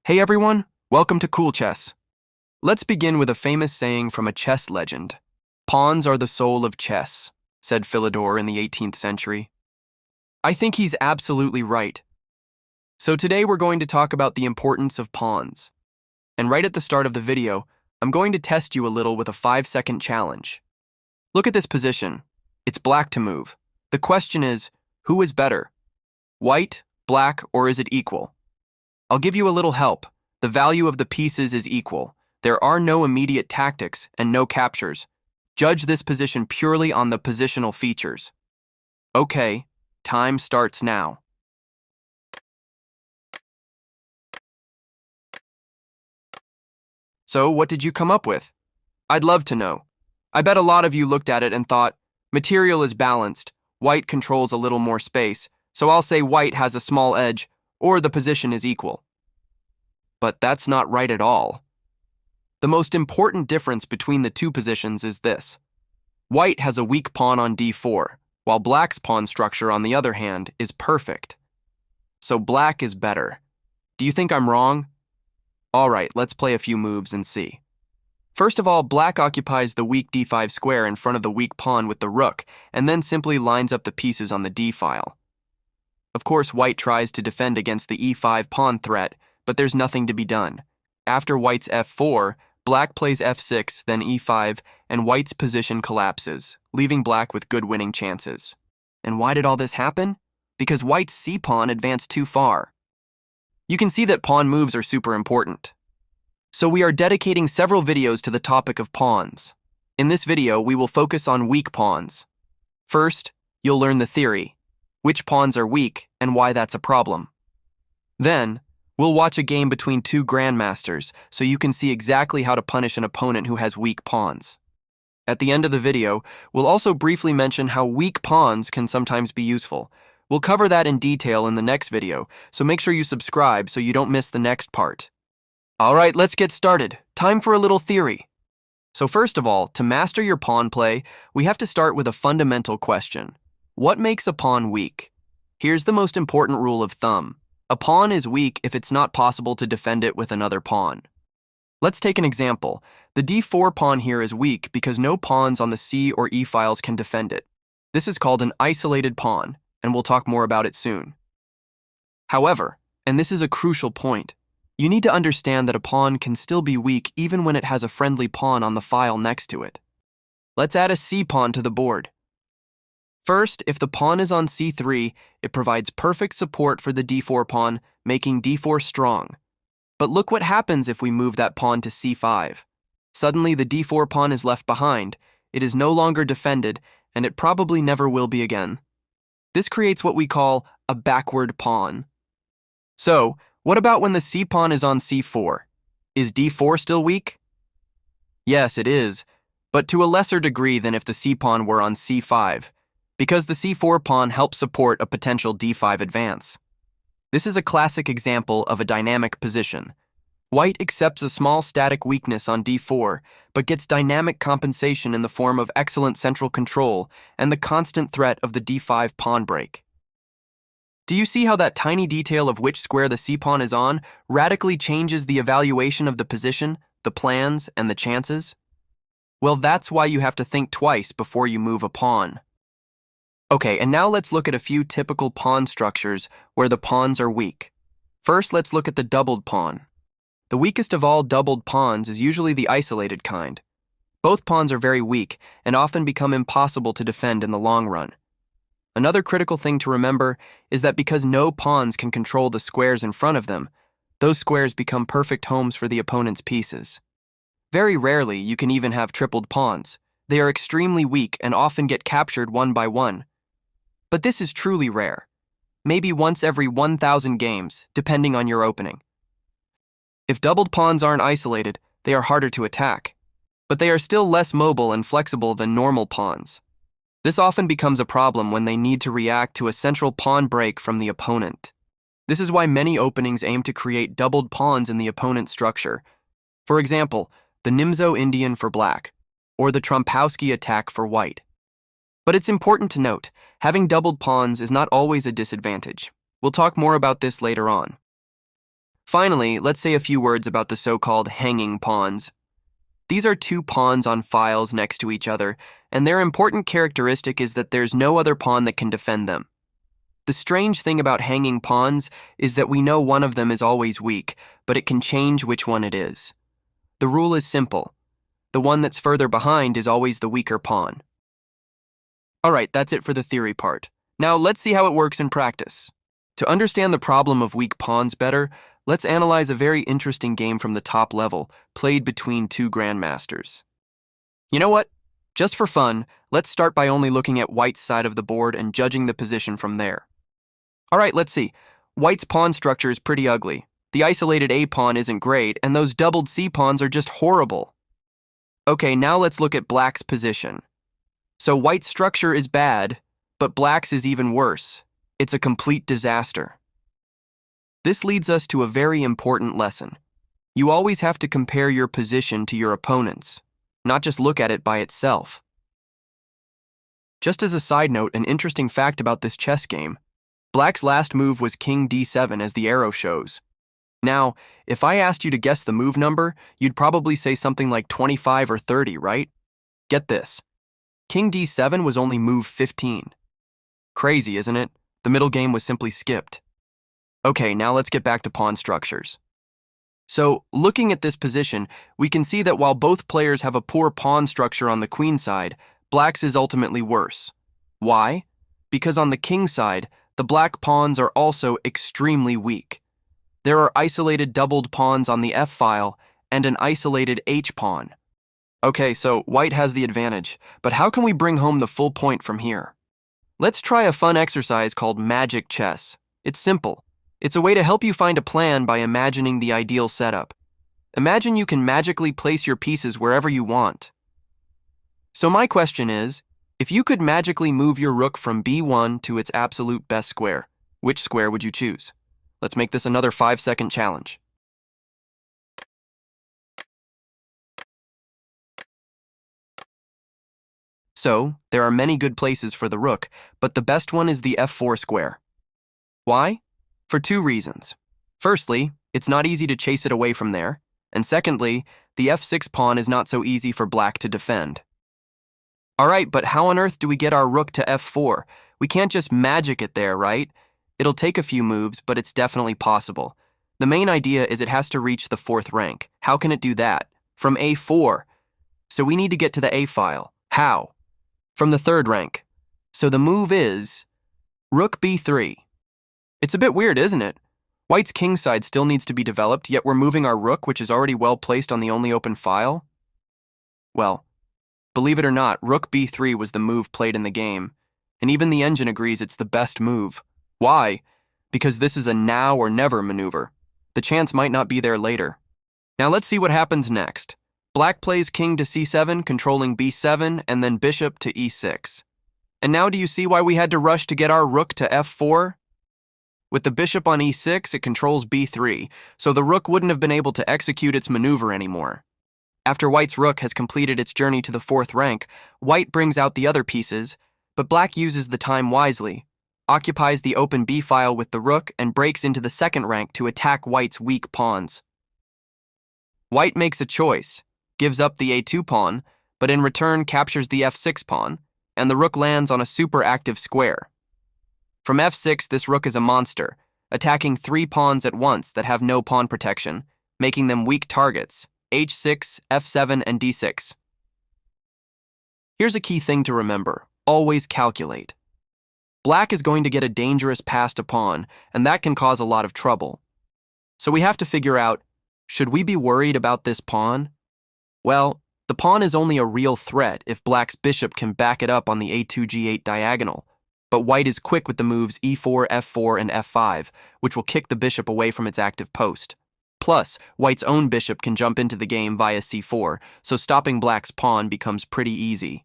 Hey everyone, welcome to Cool Chess. Let's begin with a famous saying from a chess legend. Pawns are the soul of chess, said Philidor in the 18th century. I think he's absolutely right. So today we're going to talk about the importance of pawns. And right at the start of the video, I'm going to test you a little with a 5-second challenge. Look at this position. It's black to move. The question is, who is better? White, black, or is it equal? I'll give you a little help. The value of the pieces is equal. There are no immediate tactics and no captures. Judge this position purely on the positional features. Okay, time starts now. So, what did you come up with? I'd love to know. I bet a lot of you looked at it and thought, material is balanced, white controls a little more space, so I'll say white has a small edge, or the position is equal. But that's not right at all. The most important difference between the two positions is this. White has a weak pawn on d4, while black's pawn structure, on the other hand, is perfect. So black is better. Do you think I'm wrong? All right, let's play a few moves and see. First of all, black occupies the weak d5 square in front of the weak pawn with the rook, and then simply lines up the pieces on the d-file. Of course, white tries to defend against the e5 pawn threat, but there's nothing to be done. After white's f4, black plays f6, then e5, and white's position collapses, leaving black with good winning chances. And why did all this happen? Because white's c-pawn advanced too far. You can see that pawn moves are super important. So we are dedicating several videos to the topic of pawns. In this video, we will focus on weak pawns. First, you'll learn the theory, which pawns are weak, and why that's a problem. Then, we'll watch a game between two grandmasters so you can see exactly how to punish an opponent who has weak pawns. At the end of the video, we'll also briefly mention how weak pawns can sometimes be useful. We'll cover that in detail in the next video, so make sure you subscribe so you don't miss the next part. Alright, let's get started. Time for a little theory. So first of all, to master your pawn play, we have to start with a fundamental question. What makes a pawn weak? Here's the most important rule of thumb. A pawn is weak if it's not possible to defend it with another pawn. Let's take an example. The d4 pawn here is weak because no pawns on the c or e files can defend it. This is called an isolated pawn, and we'll talk more about it soon. However, and this is a crucial point, you need to understand that a pawn can still be weak even when it has a friendly pawn on the file next to it. Let's add a c pawn to the board. First, if the pawn is on c3, it provides perfect support for the d4 pawn, making d4 strong. But look what happens if we move that pawn to c5. Suddenly, the d4 pawn is left behind, it is no longer defended, and it probably never will be again. This creates what we call a backward pawn. So, what about when the c pawn is on c4? Is d4 still weak? Yes, it is, but to a lesser degree than if the c pawn were on c5. Because the c4 pawn helps support a potential d5 advance. This is a classic example of a dynamic position. White accepts a small static weakness on d4, but gets dynamic compensation in the form of excellent central control and the constant threat of the d5 pawn break. Do you see how that tiny detail of which square the c-pawn is on radically changes the evaluation of the position, the plans, and the chances? Well, that's why you have to think twice before you move a pawn. Okay, and now let's look at a few typical pawn structures where the pawns are weak. First, let's look at the doubled pawn. The weakest of all doubled pawns is usually the isolated kind. Both pawns are very weak and often become impossible to defend in the long run. Another critical thing to remember is that because no pawns can control the squares in front of them, those squares become perfect homes for the opponent's pieces. Very rarely you can even have tripled pawns. They are extremely weak and often get captured one by one. But this is truly rare. Maybe once every 1,000 games, depending on your opening. If doubled pawns aren't isolated, they are harder to attack. But they are still less mobile and flexible than normal pawns. This often becomes a problem when they need to react to a central pawn break from the opponent. This is why many openings aim to create doubled pawns in the opponent's structure. For example, the Nimzo Indian for black, or the Trompowsky attack for white. But it's important to note, having doubled pawns is not always a disadvantage. We'll talk more about this later on. Finally, let's say a few words about the so-called hanging pawns. These are two pawns on files next to each other, and their important characteristic is that there's no other pawn that can defend them. The strange thing about hanging pawns is that we know one of them is always weak, but it can change which one it is. The rule is simple. The one that's further behind is always the weaker pawn. Alright, that's it for the theory part. Now let's see how it works in practice. To understand the problem of weak pawns better, let's analyze a very interesting game from the top level, played between two grandmasters. You know what? Just for fun, let's start by only looking at White's side of the board and judging the position from there. Alright, let's see. White's pawn structure is pretty ugly. The isolated A pawn isn't great, and those doubled C pawns are just horrible. Okay, now let's look at Black's position. So White's structure is bad, but Black's is even worse. It's a complete disaster. This leads us to a very important lesson. You always have to compare your position to your opponent's, not just look at it by itself. Just as a side note, an interesting fact about this chess game, Black's last move was King D7 as the arrow shows. Now, if I asked you to guess the move number, you'd probably say something like 25 or 30, right? Get this. King D7 was only move 15. Crazy, isn't it? The middle game was simply skipped. Okay, now let's get back to pawn structures. So, looking at this position, we can see that while both players have a poor pawn structure on the queen side, Black's is ultimately worse. Why? Because on the king side, the black pawns are also extremely weak. There are isolated doubled pawns on the F file and an isolated H pawn. Okay, so White has the advantage, but how can we bring home the full point from here? Let's try a fun exercise called Magic Chess. It's simple. It's a way to help you find a plan by imagining the ideal setup. Imagine you can magically place your pieces wherever you want. So my question is, if you could magically move your rook from B1 to its absolute best square, which square would you choose? Let's make this another 5-second challenge. So, there are many good places for the rook, but the best one is the F4 square. Why? For two reasons. Firstly, it's not easy to chase it away from there, and secondly, the F6 pawn is not so easy for Black to defend. Alright, but how on earth do we get our rook to F4? We can't just magic it there, right? It'll take a few moves, but it's definitely possible. The main idea is it has to reach the 4th rank. How can it do that? From A4. So we need to get to the A file. How? From the 3rd rank. So the move is Rook B3. It's a bit weird, isn't it? White's king side still needs to be developed, yet we're moving our rook, which is already well placed on the only open file? Well, believe it or not, Rook B3 was the move played in the game, and even the engine agrees it's the best move. Why? Because this is a now or never maneuver. The chance might not be there later. Now let's see what happens next. Black plays king to C7, controlling B7, and then bishop to E6. And now do you see why we had to rush to get our rook to F4? With the bishop on E6, it controls B3, so the rook wouldn't have been able to execute its maneuver anymore. After White's rook has completed its journey to the 4th rank, White brings out the other pieces, but Black uses the time wisely, occupies the open B file with the rook, and breaks into the 2nd rank to attack White's weak pawns. White makes a choice, gives up the A2 pawn, but in return captures the F6 pawn, and the rook lands on a super active square. From F6, this rook is a monster, attacking 3 pawns at once that have no pawn protection, making them weak targets, H6, F7, and D6. Here's a key thing to remember. Always calculate. Black is going to get a dangerous passed pawn, and that can cause a lot of trouble. So we have to figure out, should we be worried about this pawn? Well, the pawn is only a real threat if Black's bishop can back it up on the A2 G8 diagonal, but White is quick with the moves E4, F4, and F5, which will kick the bishop away from its active post. Plus, White's own bishop can jump into the game via C4, so stopping Black's pawn becomes pretty easy.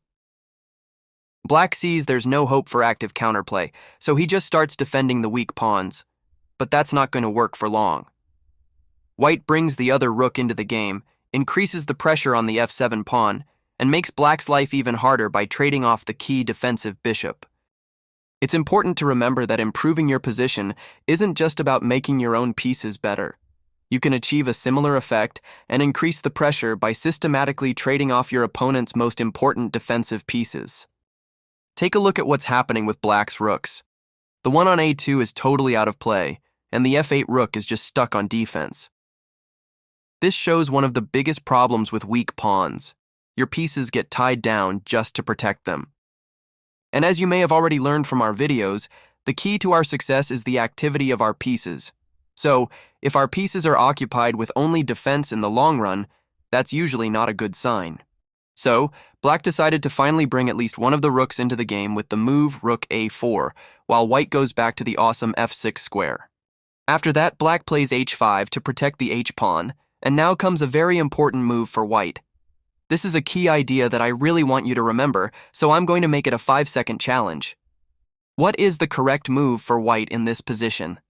Black sees there's no hope for active counterplay, so he just starts defending the weak pawns. But that's not going to work for long. White brings the other rook into the game, increases the pressure on the F7 pawn, and makes Black's life even harder by trading off the key defensive bishop. It's important to remember that improving your position isn't just about making your own pieces better. You can achieve a similar effect and increase the pressure by systematically trading off your opponent's most important defensive pieces. Take a look at what's happening with Black's rooks. The one on A2 is totally out of play, and the F8 rook is just stuck on defense. This shows one of the biggest problems with weak pawns. Your pieces get tied down just to protect them. And as you may have already learned from our videos, the key to our success is the activity of our pieces. So, if our pieces are occupied with only defense in the long run, that's usually not a good sign. So, Black decided to finally bring at least one of the rooks into the game with the move Rook A4, while White goes back to the awesome F6 square. After that, Black plays H5 to protect the H-pawn, and now comes a very important move for White. This is a key idea that I really want you to remember, so I'm going to make it a 5-second challenge. What is the correct move for White in this position?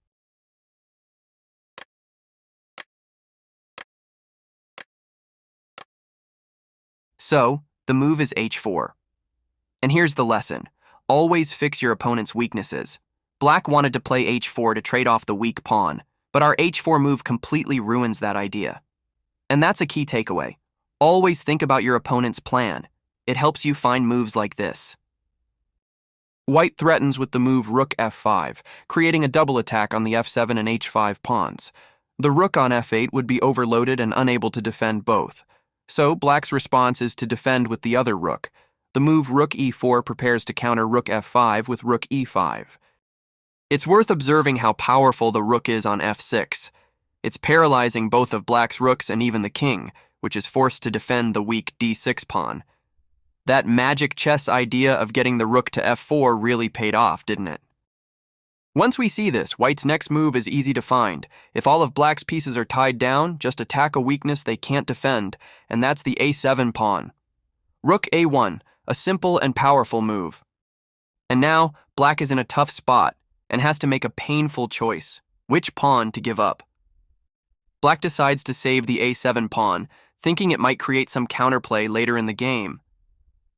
So, the move is H4. And here's the lesson. Always fix your opponent's weaknesses. Black wanted to play H4 to trade off the weak pawn, but our H4 move completely ruins that idea. And that's a key takeaway. Always think about your opponent's plan. It helps you find moves like this. White threatens with the move Rook F5, creating a double attack on the F7 and H5 pawns. The rook on F8 would be overloaded and unable to defend both. So, Black's response is to defend with the other rook. The move Rook E4 prepares to counter Rook F5 with Rook E5. It's worth observing how powerful the rook is on F6. It's paralyzing both of Black's rooks and even the king, which is forced to defend the weak D6 pawn. That magic chess idea of getting the rook to F4 really paid off, didn't it? Once we see this, White's next move is easy to find. If all of Black's pieces are tied down, just attack a weakness they can't defend, and that's the A7 pawn. Rook A1, a simple and powerful move. And now, Black is in a tough spot and has to make a painful choice. Which pawn to give up? Black decides to save the A7 pawn, thinking it might create some counterplay later in the game.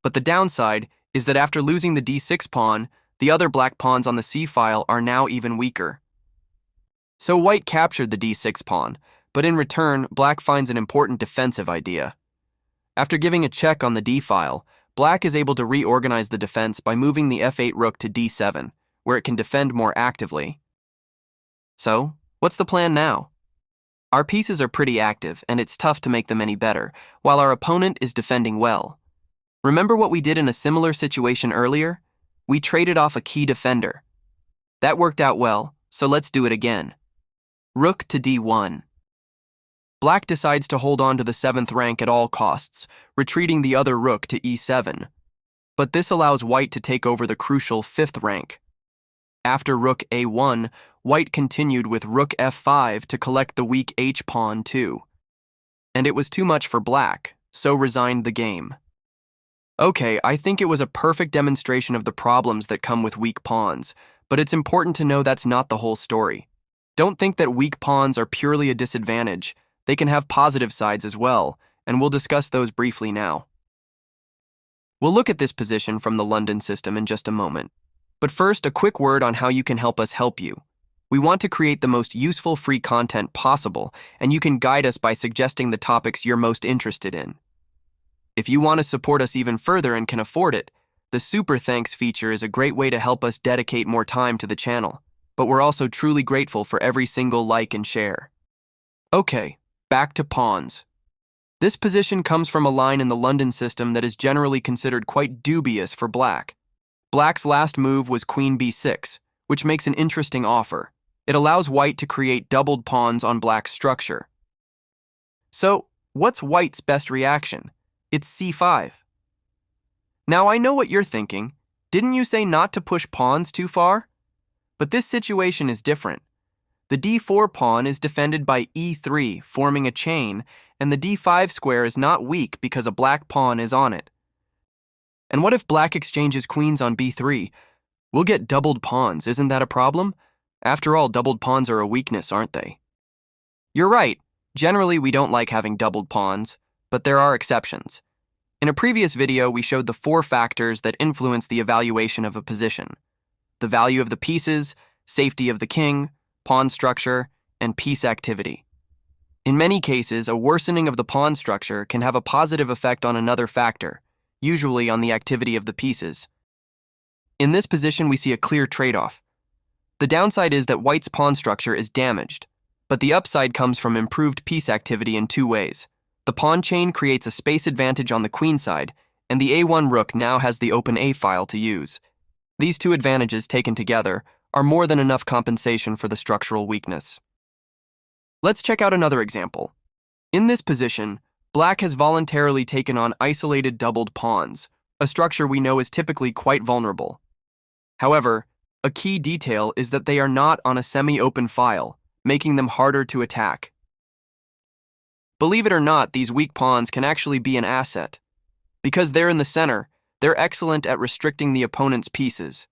But the downside is that after losing the D6 pawn, the other Black pawns on the C-file are now even weaker. So White captured the D6 pawn, but in return, Black finds an important defensive idea. After giving a check on the D-file, Black is able to reorganize the defense by moving the F8 rook to D7, where it can defend more actively. So, what's the plan now? Our pieces are pretty active, and it's tough to make them any better, while our opponent is defending well. Remember what we did in a similar situation earlier? We traded off a key defender. That worked out well, so let's do it again. Rook to D1. Black decides to hold on to the 7th rank at all costs, retreating the other rook to E7. But this allows White to take over the crucial 5th rank. After Rook A1, White continued with Rook F5 to collect the weak H-pawn too. And it was too much for Black, so resigned the game. Okay, I think it was a perfect demonstration of the problems that come with weak pawns, but it's important to know that's not the whole story. Don't think that weak pawns are purely a disadvantage. They can have positive sides as well, and we'll discuss those briefly now. We'll look at this position from the London system in just a moment. But first, a quick word on how you can help us help you. We want to create the most useful free content possible, and you can guide us by suggesting the topics you're most interested in. If you want to support us even further and can afford it, the Super Thanks feature is a great way to help us dedicate more time to the channel, but we're also truly grateful for every single like and share. Okay, back to pawns. This position comes from a line in the London system that is generally considered quite dubious for Black. Black's last move was Queen B6, which makes an interesting offer. It allows White to create doubled pawns on Black's structure. So, what's White's best reaction? It's C5. Now I know what you're thinking. Didn't you say not to push pawns too far? But this situation is different. The D4 pawn is defended by E3, forming a chain, and the D5 square is not weak because a Black pawn is on it. And what if Black exchanges queens on B3? We'll get doubled pawns, isn't that a problem? After all, doubled pawns are a weakness, aren't they? You're right. Generally, we don't like having doubled pawns, but there are exceptions. In a previous video, we showed the 4 factors that influence the evaluation of a position: the value of the pieces, safety of the king, pawn structure, and piece activity. In many cases, a worsening of the pawn structure can have a positive effect on another factor, usually on the activity of the pieces. In this position, we see a clear trade-off. The downside is that white's pawn structure is damaged, but the upside comes from improved piece activity in two ways. The pawn chain creates a space advantage on the queen side, and the A1 rook now has the open A file to use. These two advantages taken together are more than enough compensation for the structural weakness. Let's check out another example. In this position, black has voluntarily taken on isolated doubled pawns, a structure we know is typically quite vulnerable. However, a key detail is that they are not on a semi-open file, making them harder to attack. Believe it or not, these weak pawns can actually be an asset. Because they're in the center, they're excellent at restricting the opponent's pieces.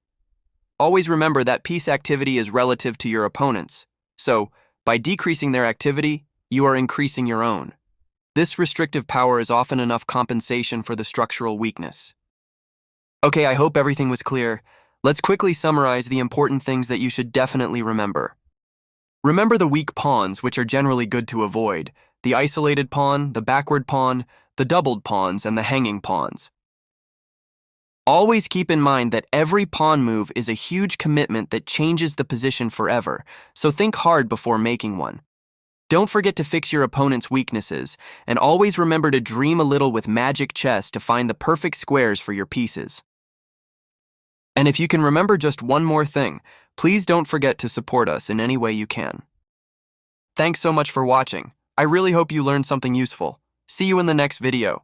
Always remember that piece activity is relative to your opponent's, so by decreasing their activity, you are increasing your own. This restrictive power is often enough compensation for the structural weakness. Okay, I hope everything was clear. Let's quickly summarize the important things that you should definitely remember. Remember the weak pawns, which are generally good to avoid: the isolated pawn, the backward pawn, the doubled pawns, and the hanging pawns. Always keep in mind that every pawn move is a huge commitment that changes the position forever, so think hard before making one. Don't forget to fix your opponent's weaknesses, and always remember to dream a little with magic chess to find the perfect squares for your pieces. And if you can remember just one more thing, please don't forget to support us in any way you can. Thanks so much for watching. I really hope you learned something useful. See you in the next video.